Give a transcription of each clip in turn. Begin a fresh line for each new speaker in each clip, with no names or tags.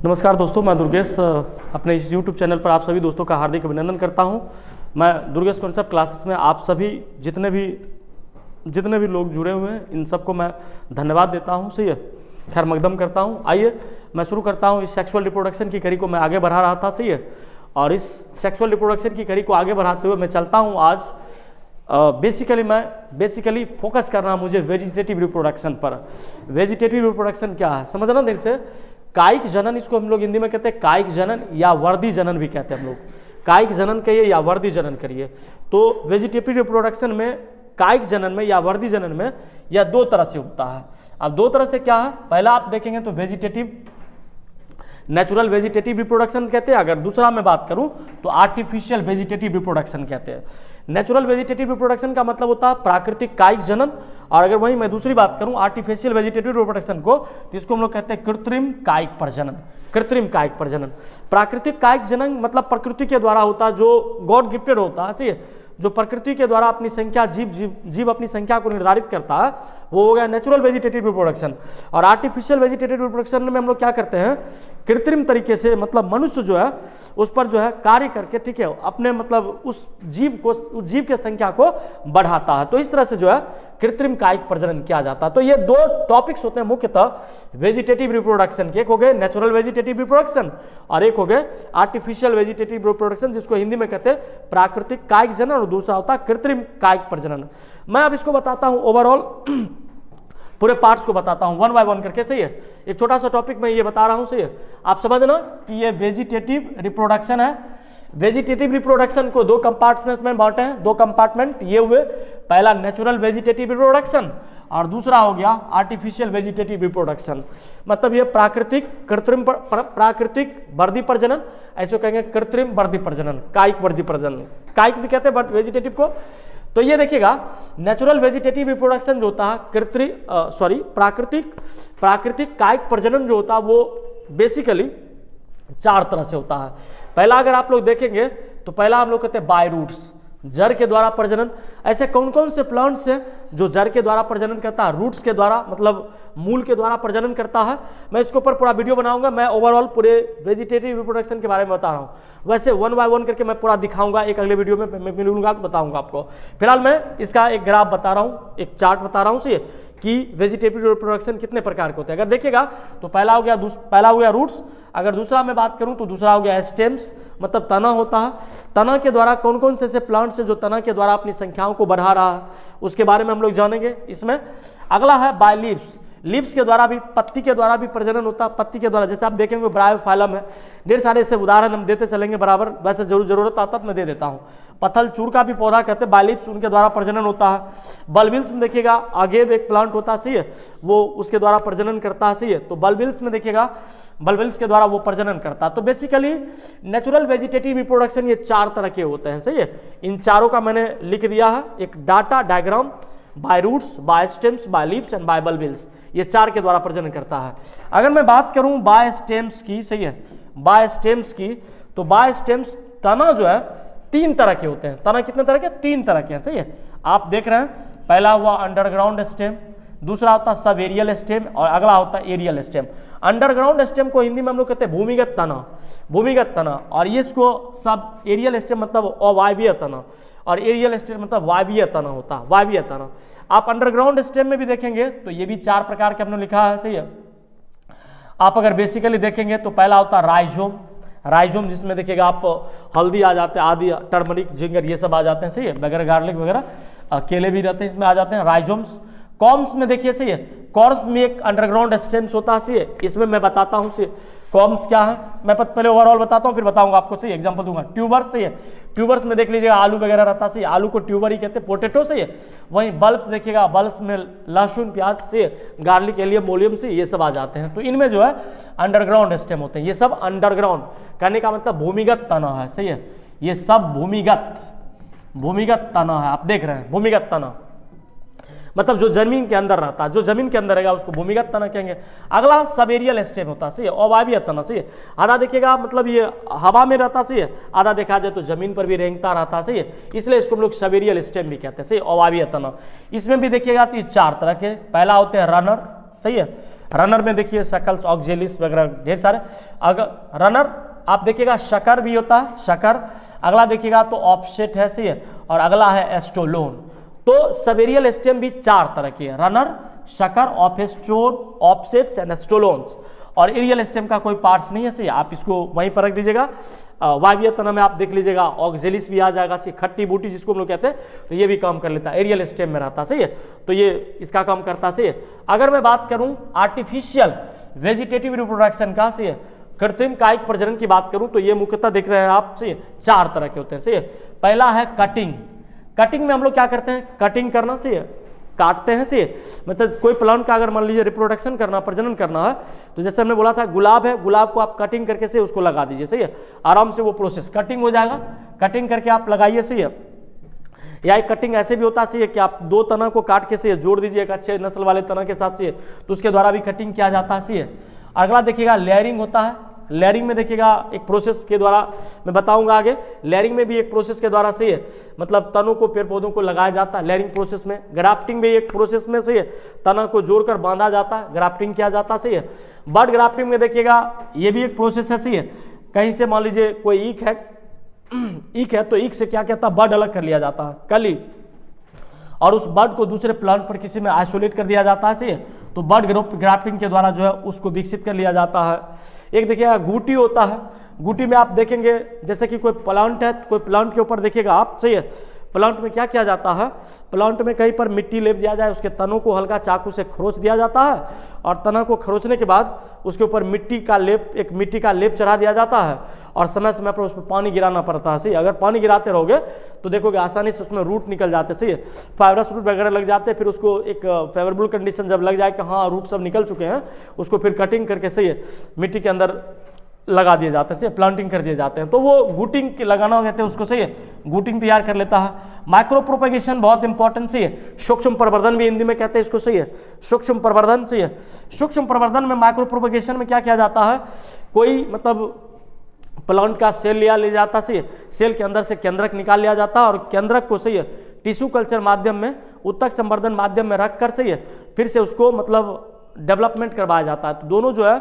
नमस्कार दोस्तों, मैं दुर्गेश अपने इस YouTube चैनल पर आप सभी दोस्तों का हार्दिक अभिनंदन करता हूं। मैं दुर्गेश कॉन्सेप्ट क्लासेस में आप सभी जितने भी लोग जुड़े हुए हैं इन सबको मैं धन्यवाद देता हूं। सही है, खैर मकदम करता हूं। आइए मैं शुरू करता हूं। इस सेक्सुअल रिप्रोडक्शन की कड़ी को मैं आगे बढ़ा रहा था। सही है, और इस सेक्सुअल रिप्रोडक्शन की कड़ी को आगे बढ़ाते हुए मैं चलता हूँ आज बेसिकली फोकस करना मुझे वेजिटेटिव रिप्रोडक्शन पर। वेजिटेटिव रिप्रोडक्शन क्या है समझना देर से। कायिक जनन, इसको हम लोग हिंदी में कहते हैं कायिक जनन या वर्दी जनन भी कहते हैं हम लोग। कायिक जनन कहिए या वर्दी जनन करिए। तो वेजिटेटिव रिप्रोडक्शन में कायिक जनन में या वर्दी जनन में यह दो तरह से होता है। अब दो तरह से क्या है, पहला आप देखेंगे तो वेजिटेटिव नेचुरल वेजिटेटिव रिप्रोडक्शन कहते हैं। अगर दूसरा मैं बात करूं तो आर्टिफिशियल वेजिटेटिव रिप्रोडक्शन कहते हैं। नेचुरल वेजिटेटिव रिप्रोडक्शन का मतलब होता है प्राकृतिक कायिक जनन, और अगर वहीं मैं दूसरी बात करूं आर्टिफिशियल वेजिटेटिव रिप्रोडक्शन को, तो इसको हम लोग कहते हैं कृत्रिम कायिक प्रजनन। कृत्रिम कायिक प्रजनन, प्राकृतिक कायिक जनन मतलब प्रकृति के द्वारा होता है, जो गॉड गिफ्टेड होता है। सही है, जो प्रकृति के द्वारा अपनी संख्या जीव अपनी संख्या को निर्धारित करता है, वो हो गया नेचुरल वेजिटेटिव रिप्रोडक्शन। और आर्टिफिशियल वेजिटेटिव रिप्रोडक्शन में हम लोग क्या करते हैं, कृत्रिम तरीके से मतलब मनुष्य जो है उस पर जो है कार्य करके, ठीक है, अपने मतलब उस जीव के संख्या को बढ़ाता है। तो इस तरह से जो है कृत्रिम कायिक प्रजनन किया जाता है। तो ये दो टॉपिक्स होते हैं मुख्यतः वेजिटेटिव रिप्रोडक्शन के। एक हो गए नेचुरल वेजिटेटिव रिप्रोडक्शन और एक हो गए आर्टिफिशियल वेजिटेटिव रिप्रोडक्शन, जिसको हिंदी में कहते हैं प्राकृतिक कायिक जनन, और दूसरा होता है कृत्रिम कायिक प्रजनन। मैं अब इसको बताता हूं ओवरऑल पूरे पार्ट्स को बताता हूं वन बाय वन करके। सही है, एक छोटा सा टॉपिक मैं ये बता रहा हूं। सही है, आप समझना कि ये वेजिटेटिव रिप्रोडक्शन है। वेजिटेटिव रिप्रोडक्शन को दो कंपार्टमेंट्स में बांटे हैं। दो कंपार्टमेंट ये हुए, पहला नेचुरल वेजिटेटिव रिप्रोडक्शन और दूसरा हो गया आर्टिफिशियल वेजिटेटिव रिप्रोडक्शन। मतलब ये प्राकृतिक कृत्रिम प्राकृतिक वर्दी प्रजनन, ऐसे कहेंगे कृत्रिम वर्दी प्रजनन, कायिक वर्दी प्रजनन, कायिक भी कहते हैं बट वेजिटेटिव को। तो ये देखिएगा नेचुरल वेजिटेटिव रिप्रोडक्शन जो होता है प्राकृतिक कायिक प्रजनन जो होता है वो बेसिकली चार तरह से होता है। पहला अगर आप लोग देखेंगे तो पहला हम लोग कहते हैं बाय रूट्स, जड़ के द्वारा प्रजनन। ऐसे कौन कौन से प्लांट्स हैं जो जड़ के द्वारा प्रजनन करता है, रूट्स के द्वारा मतलब मूल के द्वारा प्रजनन करता है। मैं इसके ऊपर पूरा वीडियो बनाऊंगा। मैं ओवरऑल पूरे वेजिटेटिव रिप्रोडक्शन के बारे में बता रहा हूँ। वैसे वन बाय वन करके मैं पूरा दिखाऊंगा, एक अगले वीडियो में मैं मिलूंगा तो बताऊंगा आपको। फिलहाल मैं इसका एक ग्राफ बता रहा हूँ, एक चार्ट बता रहा हूँ सही कि वेजिटेटिव रिप्रोडक्शन कितने प्रकार के होते हैं। अगर देखिएगा तो पहला हो गया रूट्स। अगर दूसरा मैं बात करूं तो दूसरा हो गया स्टेम्स, मतलब तना होता है। तना के द्वारा कौन कौन से ऐसे प्लांट्स हैं जो तना के द्वारा अपनी संख्याओं को बढ़ा रहा है, उसके बारे में हम लोग जानेंगे इसमें। अगला है बाय लीव्स। लीव्स के द्वारा भी, पत्ती के द्वारा भी प्रजनन होता है। पत्ती के द्वारा जैसे आप देखेंगे ब्रायोफाइलम है, ढेर सारे ऐसे उदाहरण हम देते चलेंगे बराबर। वैसे जरूरत आता तो मैं दे देता हूँ। पथल चूर का भी पौधा कहते हैं बायलिप्स, उनके द्वारा प्रजनन होता है। बल्बिल्स में देखिएगा आगेव एक प्लांट होता है, सही है, वो उसके द्वारा प्रजनन करता है। सही है, तो बल्बिल्स में देखिएगा बल्बिल्स के द्वारा वो प्रजनन करता है। तो बेसिकली नेचुरल वेजिटेटिव रिप्रोडक्शन ये चार तरह के होते हैं। सही है, इन चारों का मैंने लिख दिया है एक data diagram. By roots, by stems, by leaves and by bulbils, ये चार के द्वारा प्रजनन करता है। अगर मैं बात करूं बाय स्टेम्स की, सही है, बाय स्टेम्स की, तो बाय स्टेम्स तना जो है तीन तरह के होते हैं। तना कितने तरह के? तीन तरह के हैं। सही है, आप देख रहे हैं, पहला हुआ अंडरग्राउंड स्टेम, दूसरा होता है सब एरियल स्टेम और अगला होता है एरियल स्टेम। अंडरग्राउंड स्टेम को हिंदी में हम लोग कहते हैं भूमिगत तना, भूमिगत तना, और ये इसको सब एरियल स्टेम मतलब अवायवीय तना, और एरियल स्टेम मतलब वायवीय तना होता है, वायवीय तना। आप अंडरग्राउंड स्टेम में भी देखेंगे तो ये भी चार प्रकार के हमने लिखा है। सही है, आप अगर बेसिकली देखेंगे तो पहला होता है राइजोम। राइजोम जिसमें देखिएगा आप हल्दी आ जाते हैं, आदि टर्मरिक, जिंगर, ये सब आ जाते हैं। सही है, वगैरह गार्लिक वगैरह केले भी रहते हैं, इसमें आ जाते हैं राइजोम्स। कॉम्स में देखिए, सही है, कॉर्म्स में एक अंडरग्राउंड स्टेम्स होता है। सही है, इसमें मैं बताता हूँ सही कॉम्स क्या है, मैं पहले ओवरऑल बताता हूँ फिर बताऊंगा आपको। सही एग्जांपल दूंगा। ट्यूबर्स, सही है, ट्यूबर्स में देख लीजिएगा आलू वगैरह रहता है। सही, आलू को ट्यूबर ही कहते हैं, पोटेटो। सही है, वहीं बल्ब्स देखिएगा, बल्ब्स में लहसुन, प्याज से, गार्लिक, एलियम, मोलियम से ये सब आ जाते हैं। तो इनमें जो है अंडरग्राउंड स्टेम होते हैं। ये सब अंडरग्राउंड कहने का मतलब भूमिगत तना है। सही है, ये सब भूमिगत तना है। आप देख रहे हैं भूमिगत तना मतलब जो जमीन के अंदर रहता है, जो जमीन के अंदर रहेगा उसको भूमिगत तना कहेंगे। अगला सब एरियल स्टेम होता है। सही है, अवायवीय तना। सही है, आधा देखिएगा मतलब ये हवा में रहता। सही है, आधा देखा जाए तो जमीन पर भी रेंगता रहता। सही है, इसलिए इसको हम लोग सब एरियल स्टेम भी कहते हैं। सही, अवायवीय तना। इसमें भी देखिएगा तो चार तरह के, पहला होते हैं रनर। सही है, रनर में देखिए शकल्स, ऑक्जेलिस वगैरह ढेर सारे। अगर रनर आप देखिएगा शकर भी होता है, शकर। अगला देखिएगा तो ऑफसेट है, सही है, और अगला है एस्टोलोन। तो सबेरियल स्टेम भी 4 तरह की है, रनर, शकर, ऑफेस्टोन, ऑफसेट्स एंड एस्टोलोन्स। और एरियल स्टेम का कोई पार्ट्स नहीं है, सही, आप इसको वहीं पर रख दीजिएगा। वायवीय तना में आप देख लीजिएगा ऑक्जेलिस भी आ जाएगा, सी खट्टी बूटी जिसको हम लोग कहते हैं, तो ये भी काम कर लेता है, एरियल स्टेम में रहता, सही है, तो ये इसका काम करता, सही है। अगर मैं बात करूं आर्टिफिशियल वेजिटेटिव रिप्रोडक्शन का, सही है, कृत्रिम कायिक प्रजनन की बात करूं तो ये मुख्यतः देख रहे हैं आप, सही है, 4 तरह के होते हैं, सही है। पहला है कटिंग। कटिंग में हम लोग क्या करते हैं, कटिंग करना, सही है, काटते हैं, सही, मतलब कोई प्लांट का अगर मान लीजिए रिप्रोडक्शन करना, प्रजनन करना है, तो जैसे हमने बोला था गुलाब है, गुलाब को आप कटिंग करके से उसको लगा दीजिए, सही है, आराम से वो प्रोसेस कटिंग हो जाएगा। कटिंग करके आप लगाइए, सही है। या एक कटिंग ऐसे भी होता है, सही है, कि आप 2 तना को काट के से जोड़ दीजिए एक अच्छे नस्ल वाले तना के साथ, सही है, तो उसके द्वारा भी कटिंग किया जाता है, सही है। अगला देखिएगा लेयरिंग होता है। लेयरिंग में देखिएगा एक प्रोसेस के द्वारा मैं बताऊंगा आगे, लेयरिंग में भी एक प्रोसेस के द्वारा, सही है, मतलब तनों को, पेड़ पौधों को लगाया जाता है लेयरिंग प्रोसेस में। ग्राफ्टिंग भी एक प्रोसेस में, सही है, तना को जोड़कर बांधा जाता है, ग्राफ्टिंग किया जाता है, सही है। बर्ड ग्राफ्टिंग में देखिएगा ये भी एक प्रोसेस है, सही है, कहीं से मान लीजिए कोई ईख है तो ईख से क्या कहता है, बर्ड अलग कर लिया जाता है, कली, और उस बर्ड को दूसरे प्लांट पर किसी में आइसोलेट कर दिया जाता है, सही है, तो बर्ड ग्राफ्टिंग के द्वारा जो है उसको विकसित कर लिया जाता है। एक देखिएगा गूटी होता है। गूटी में आप देखेंगे जैसे कि कोई प्लांट है, कोई प्लांट के ऊपर देखिएगा आप, सही है, प्लांट में क्या किया जाता है, प्लांट में कहीं पर मिट्टी लेप दिया जाए, उसके तनों को हल्का चाकू से खरोच दिया जाता है, और तना को खरोचने के बाद उसके ऊपर मिट्टी का लेप चढ़ा दिया जाता है, और समय समय पर उस पर पानी गिराना पड़ता है, सही। अगर पानी गिराते रहोगे तो देखोगे आसानी से उसमें रूट निकल जाते, सही है, फाइबरस रूट वगैरह लग जाते हैं। फिर उसको एक फेवरेबल कंडीशन जब लग जाए कि हाँ रूट सब निकल चुके हैं, उसको फिर कटिंग करके, सही है, मिट्टी के अंदर लगा दिए जाते हैं, सही, प्लांटिंग कर दिए जाते हैं, तो वो गूटिंग लगाना कहते हैं उसको, सही है, गूटिंग तैयार कर लेता है। माइक्रो प्रोपेगेशन बहुत इंपॉर्टेंट, सही है, सूक्ष्म प्रवर्धन भी हिंदी में कहते हैं इसको, सही है, सूक्ष्म प्रवर्धन, सही है। सूक्ष्म प्रवर्धन में माइक्रो प्रोपेगेशन में क्या किया जाता है, कोई मतलब प्लांट का सेल ले जाता, सही है, सेल के अंदर से केंद्रक निकाल लिया जाता है, और केंद्रक को, सही है, टिश्यू कल्चर माध्यम में, उत्तक संवर्धन माध्यम में रखकर, सही है, फिर से उसको मतलब डेवलपमेंट करवाया जाता है। तो दोनों जो है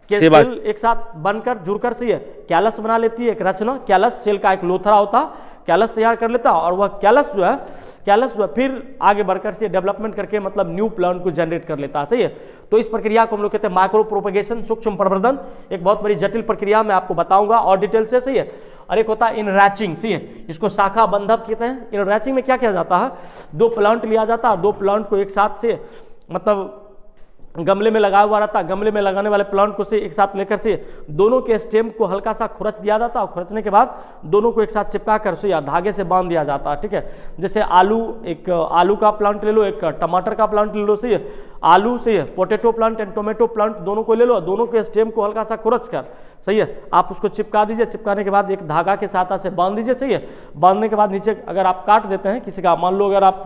कि सेल एक साथ बनकर जुड़कर, सही है, कैलस बना लेती है, एक रचना, कैलस सेल का एक लोथरा होता है, कैलस तैयार कर लेता है, और वह कैलस जो है फिर आगे बढ़कर से डेवलपमेंट करके मतलब न्यू प्लांट को जनरेट कर लेता है, सही है। तो इस प्रक्रिया को हम लोग कहते हैं माइक्रो प्रोपेगेशन, सूक्ष्म प्रवर्धन, एक बहुत बड़ी जटिल प्रक्रिया मैं आपको बताऊंगा और डिटेल से, सही है। और एक होता है इनरैचिंग, सही है, इसको शाखा बंधक कहते हैं। इनरैचिंग में क्या किया जाता है, 2 प्लांट लिया जाता है, 2 प्लांट को एक साथ से मतलब गमले में लगाया हुआ रहता है, गमले में लगाने वाले प्लांट को से एक साथ लेकर से दोनों के स्टेम को हल्का सा खुरच दिया जाता है, और खुरचने के बाद दोनों को एक साथ चिपका कर से या धागे से बांध दिया जाता है, ठीक है। जैसे एक आलू का प्लांट ले लो, एक टमाटर का प्लांट ले लो, सही है, आलू, सही है, potato plant and tomato plant दोनों को ले लो, दोनों के स्टेम को हल्का सा खुरच कर, सही है, आप उसको चिपका दीजिए, चिपकाने के बाद एक धागा के साथ से बांध दीजिए, सही है। बांधने के बाद नीचे अगर आप काट देते हैं किसी का, मान लो अगर आप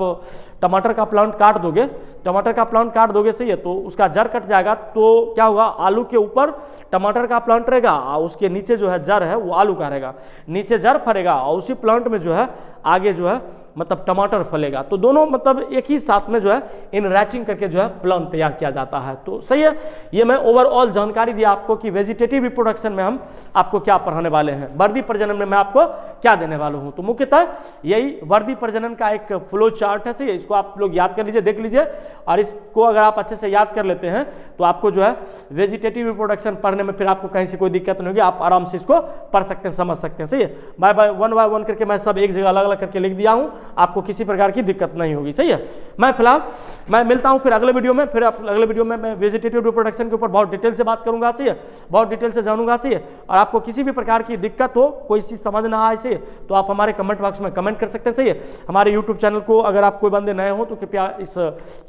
टमाटर का प्लांट काट दोगे, सही है, तो उसका जड़ कट जाएगा, तो क्या होगा, आलू के ऊपर टमाटर का प्लांट रहेगा और उसके नीचे जो है जड़ है वो आलू का रहेगा, नीचे जड़ फरेगा और उसी प्लांट में जो है आगे जो है मतलब टमाटर फलेगा। तो दोनों मतलब एक ही साथ में जो है इनरैचिंग करके जो है प्लांट तैयार किया जाता है। तो सही है, ये मैं ओवरऑल जानकारी दिया आपको कि वेजिटेटिव रिप्रोडक्शन में हम आपको क्या पढ़ाने वाले हैं, वर्दी प्रजनन में मैं आपको क्या देने वाला हूं। तो मुख्यतः यही वर्दी प्रजनन का एक फ्लो चार्ट है, सही है, इसको आप लोग याद कर लीजिए, देख लीजिए, और इसको अगर आप अच्छे से याद कर लेते हैं तो आपको जो है वेजिटेटिव रिप्रोडक्शन पढ़ने में फिर आपको कहीं से कोई दिक्कत नहीं होगी, आप आराम से इसको पढ़ सकते हैं, समझ सकते हैं। सही है, बाय वन करके मैं सब एक जगह अलग अलग करके लिख दिया हूं, आपको किसी प्रकार की दिक्कत नहीं होगी। सही है, मैं फिलहाल मैं मिलता हूं फिर अगले वीडियो में, फिर अगले वीडियो में मैं वेजिटेटिव रिप्रोडक्शन के ऊपर बहुत डिटेल से बात करूंगा। सही है, बहुत डिटेल से जानूंगा। सही है, और आपको किसी भी प्रकार की दिक्कत हो, कोई चीज समझ ना आए, सही है, तो आप हमारे कमेंट बॉक्स में कमेंट कर सकते हैं। सही है, हमारे यूट्यूब चैनल को अगर आप कोई बंदे नए हो तो कृपया इस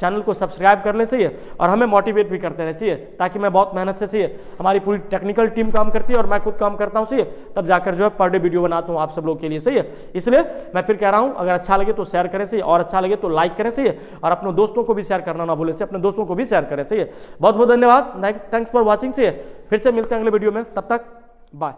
चैनल को सब्सक्राइब कर लें। सही है, और हमें मोटिवेट भी करते रहे। सही है, ताकि मैं बहुत मेहनत से, सही है, हमारी पूरी टेक्निकल टीम काम करती है और मैं खुद काम करता हूँ। सही है, तब जाकर जो है पर डे वीडियो बनाता हूँ आप सब लोग के लिए। सही है, इसलिए मैं फिर कह रहा हूँ, अगर अच्छा लगे तो शेयर करें। सही, और अच्छा लगे तो लाइक करें। सही है, और अपने दोस्तों को भी शेयर करना ना भूलें। अपने दोस्तों को भी शेयर करें। सही है, बहुत बहुत धन्यवाद, थैंक्स फॉर वॉचिंग। से फिर से मिलते हैं अगले वीडियो में, तब तक बाय।